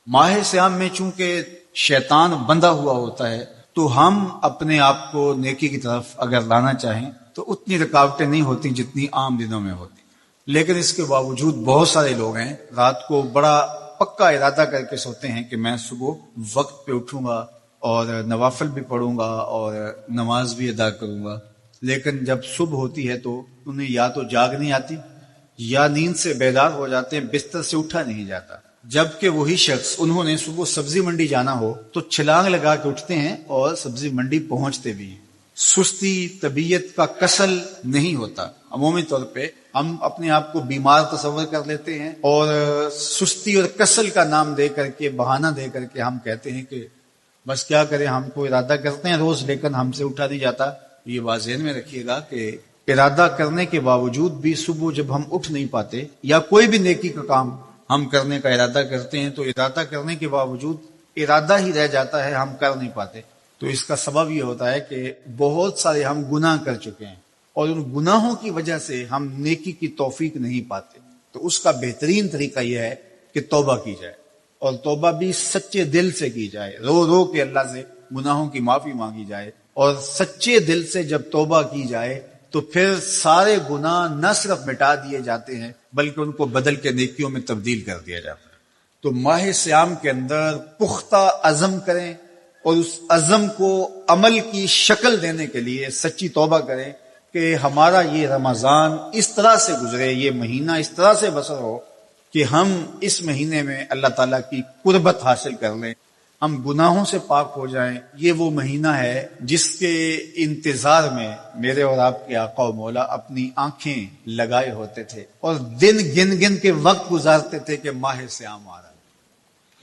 ماہ سیام میں چونکہ شیطان بندھا ہوا ہوتا ہے تو ہم اپنے آپ کو نیکی کی طرف اگر لانا چاہیں تو اتنی رکاوٹیں نہیں ہوتی جتنی عام دنوں میں ہوتی. لیکن اس کے باوجود بہت سارے لوگ ہیں رات کو بڑا پکا ارادہ کر کے سوتے ہیں کہ میں صبح وقت پہ اٹھوں گا اور نوافل بھی پڑھوں گا اور نماز بھی ادا کروں گا، لیکن جب صبح ہوتی ہے تو انہیں یا تو جاگ نہیں آتی یا نیند سے بیدار ہو جاتے ہیں، بستر سے اٹھا نہیں جاتا. جبکہ وہی شخص انہوں نے صبح سبزی منڈی جانا ہو تو چھلانگ لگا کے اٹھتے ہیں اور سبزی منڈی پہنچتے بھی ہیں. سستی طبیعت کا کسل نہیں ہوتا. عمومی طور پہ ہم اپنے آپ کو بیمار تصور کر لیتے ہیں اور سستی اور کسل کا نام دے کر کے، بہانہ دے کر کے ہم کہتے ہیں کہ بس کیا کریں، ہم کو ارادہ کرتے ہیں روز لیکن ہم سے اٹھا نہیں جاتا. یہ بات ذہن میں رکھیے گا کہ ارادہ کرنے کے باوجود بھی صبح جب ہم اٹھ نہیں پاتے یا کوئی بھی نیکی کا کام ہم کرنے کا ارادہ کرتے ہیں تو ارادہ کرنے کے باوجود ارادہ ہی رہ جاتا ہے، ہم کر نہیں پاتے. تو اس کا سبب یہ ہوتا ہے کہ بہت سارے ہم گناہ کر چکے ہیں اور ان گناہوں کی وجہ سے ہم نیکی کی توفیق نہیں پاتے. تو اس کا بہترین طریقہ یہ ہے کہ توبہ کی جائے، اور توبہ بھی سچے دل سے کی جائے، رو رو کے اللہ سے گناہوں کی معافی مانگی جائے. اور سچے دل سے جب توبہ کی جائے تو پھر سارے گناہ نہ صرف مٹا دیے جاتے ہیں بلکہ ان کو بدل کے نیکیوں میں تبدیل کر دیا جاتا ہے. تو ماہ سیام کے اندر پختہ عزم کریں اور اس عزم کو عمل کی شکل دینے کے لیے سچی توبہ کریں کہ ہمارا یہ رمضان اس طرح سے گزرے، یہ مہینہ اس طرح سے بسر ہو کہ ہم اس مہینے میں اللہ تعالیٰ کی قربت حاصل کر لیں، ہم گناہوں سے پاک ہو جائیں. یہ وہ مہینہ ہے جس کے انتظار میں میرے اور آپ کے آقا و مولا اپنی آنکھیں لگائے ہوتے تھے اور دن گن گن کے وقت گزارتے تھے کہ ماہ سیام آ رہا ہے.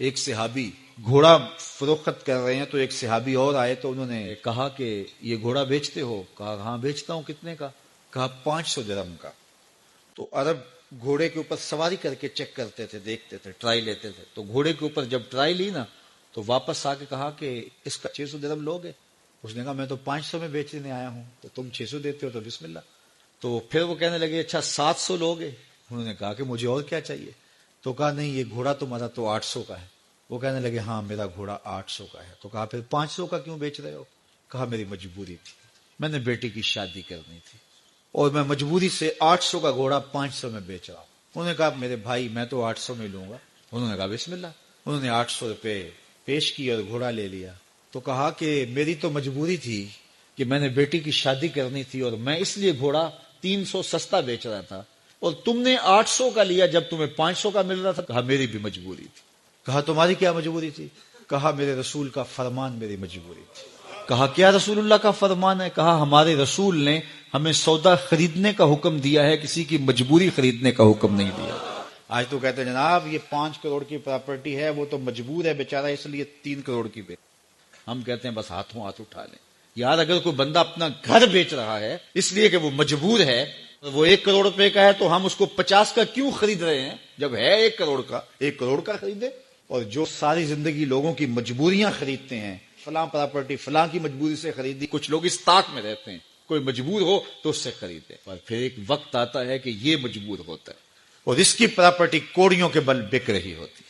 ایک صحابی گھوڑا فروخت کر رہے ہیں تو ایک صحابی اور آئے تو انہوں نے کہا کہ یہ گھوڑا بیچتے ہو؟ کہا ہاں بیچتا ہوں. کتنے کا؟ کہا 500 درہم کا. تو عرب گھوڑے کے اوپر سواری کر کے چیک کرتے تھے، دیکھتے تھے، ٹرائی لیتے تھے. تو گھوڑے کے اوپر جب ٹرائی لی نا تو واپس آ کے کہا کہ اس کا 600 درہم لوگے؟ اس نے کہا میں تو 500 میں بیچنے آیا ہوں، تو تم 600 دیتے ہو تو بسم اللہ. تو پھر وہ کہنے لگے اچھا 700 لوگے؟ انہوں نے کہا کہ مجھے اور کیا چاہیے. تو کہا نہیں یہ گھوڑا تمہارا تو 800 کا ہے. وہ کہنے لگے ہاں میرا گھوڑا 800 کا ہے. تو کہا پھر 500 کا کیوں بیچ رہے ہو؟ کہا میری مجبوری تھی، میں نے بیٹی کی شادی کرنی تھی اور میں مجبوری سے 800 کا گھوڑا 500 میں بیچ رہا ہوں. انہوں نے کہا میرے بھائی میں تو 800 میں لوں گا. انہوں نے کہا بسم اللہ. انہوں نے 800 روپے پیش کی اور گھوڑا لے لیا. تو کہا کہ میری تو مجبوری تھی کہ میں نے بیٹی کی شادی کرنی تھی اور میں اس لیے گھوڑا 300 سستا بیچ رہا تھا، اور تم نے 800 کا لیا جب تمہیں 500 کا مل رہا تھا. کہا میری بھی مجبوری تھی. کہا تمہاری کیا مجبوری تھی؟ کہا میرے رسول کا فرمان میری مجبوری تھی. کہا کیا رسول اللہ کا فرمان ہے؟ کہا ہمارے رسول نے ہمیں سودا خریدنے کا حکم دیا ہے، کسی کی مجبوری خریدنے کا حکم نہیں دیا. آج تو کہتے ہیں جناب یہ 5 کروڑ کی پراپرٹی ہے، وہ تو مجبور ہے بیچارہ اس لیے 3 کروڑ کی بیچ. ہم کہتے ہیں بس ہاتھوں ہاتھ اٹھا لیں. یار اگر کوئی بندہ اپنا گھر بیچ رہا ہے اس لیے کہ وہ مجبور ہے، وہ 1 کروڑ روپے کا ہے تو ہم اس کو 50 کا کیوں خرید رہے ہیں؟ جب ہے 1 کروڑ کا، 1 کروڑ کا خریدے. اور جو ساری زندگی لوگوں کی مجبوریاں خریدتے ہیں، فلاں پراپرٹی فلاں کی مجبوری سے خریدی، کچھ لوگ اس طاق میں رہتے ہیں کوئی مجبور ہو تو اس سے خریدے، اور پھر ایک وقت آتا ہے کہ یہ مجبور ہوتا ہے اور اس کی پراپرٹی کوڑیوں کے بل بک رہی ہوتی.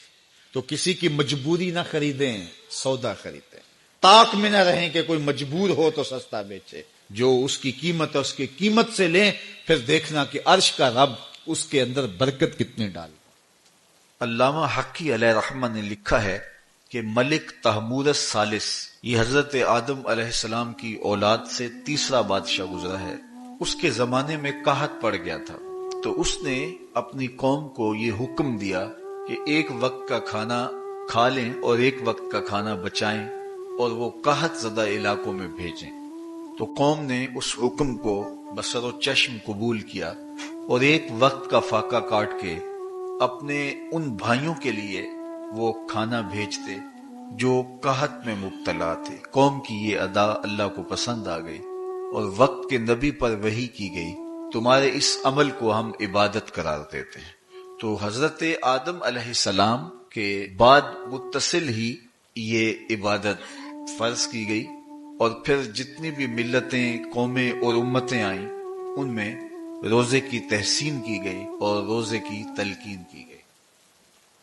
تو کسی کی مجبوری نہ خریدیں، سودا خریدیں. طاق میں نہ رہیں کہ کوئی مجبور ہو تو سستا بیچے. جو اس کی قیمت ہے اس کی قیمت سے لیں، پھر دیکھنا کہ عرش کا رب اس کے اندر برکت کتنے ڈال. علامہ حقی علیہ رحمہ نے لکھا ہے کہ ملک تحمور الثالث، یہ حضرت آدم علیہ السلام کی اولاد سے تیسرا بادشاہ گزرا ہے. اس کے زمانے میں قحط پڑ گیا تھا تو اس نے اپنی قوم کو یہ حکم دیا کہ 1 وقت کا کھانا کھا لیں اور 1 وقت کا کھانا بچائیں اور وہ قحط زدہ علاقوں میں بھیجیں. تو قوم نے اس حکم کو بصر و چشم قبول کیا اور 1 وقت کا فاقہ کاٹ کے اپنے ان بھائیوں کے لیے وہ کھانا بھیجتے جو قحط میں مبتلا تھے. قوم کی یہ ادا اللہ کو پسند آ گئی اور وقت کے نبی پر وحی کی گئی، تمہارے اس عمل کو ہم عبادت قرار دیتے ہیں. تو حضرت آدم علیہ السلام کے بعد متصل ہی یہ عبادت فرض کی گئی، اور پھر جتنی بھی ملتیں، قومیں اور امتیں آئیں ان میں روزے کی تحسین کی گئی اور روزے کی تلقین کی گئی.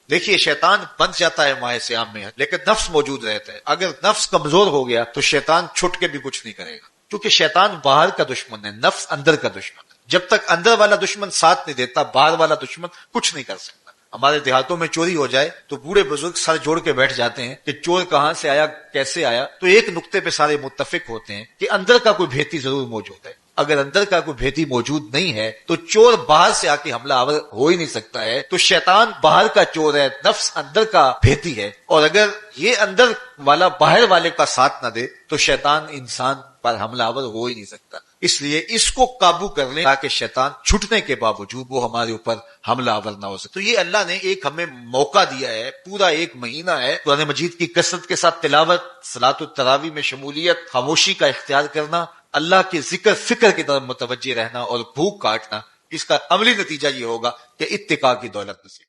دیکھیے شیطان بن جاتا ہے ماہ سیام میں لیکن نفس موجود رہتا ہے. اگر نفس کمزور ہو گیا تو شیطان چھٹ کے بھی کچھ نہیں کرے گا، کیونکہ شیطان باہر کا دشمن ہے، نفس اندر کا دشمن ہے. جب تک اندر والا دشمن ساتھ نہیں دیتا باہر والا دشمن کچھ نہیں کر سکتا. ہمارے دیہاتوں میں چوری ہو جائے تو بوڑھے بزرگ سر جوڑ کے بیٹھ جاتے ہیں کہ چور کہاں سے آیا، کیسے آیا. تو ایک نقطے پہ سارے متفق ہوتے ہیں کہ اندر کا کوئی بھیتی ضرور موجود ہے. اگر اندر کا کوئی بھیتی موجود نہیں ہے تو چور باہر سے آ کے حملہ آور ہو ہی نہیں سکتا ہے. تو شیطان باہر کا چور ہے، نفس اندر کا بھیتی ہے، اور اگر یہ اندر والا باہر والے کا ساتھ نہ دے تو شیطان انسان پر حملہ آور ہو ہی نہیں سکتا. اس لیے اس کو قابو کر لیں تاکہ شیطان چھٹنے کے باوجود وہ ہمارے اوپر حملہ آور نہ ہو سکے. تو یہ اللہ نے ایک ہمیں موقع دیا ہے، پورا ایک مہینہ ہے قرآن مجید کی کثرت کے ساتھ تلاوت، صلاۃ التراویح میں شمولیت، خاموشی کا اختیار کرنا، اللہ کے ذکر فکر کی طرف متوجہ رہنا اور بھوک کاٹنا. اس کا عملی نتیجہ یہ ہوگا کہ اتقاء کی دولت نصیب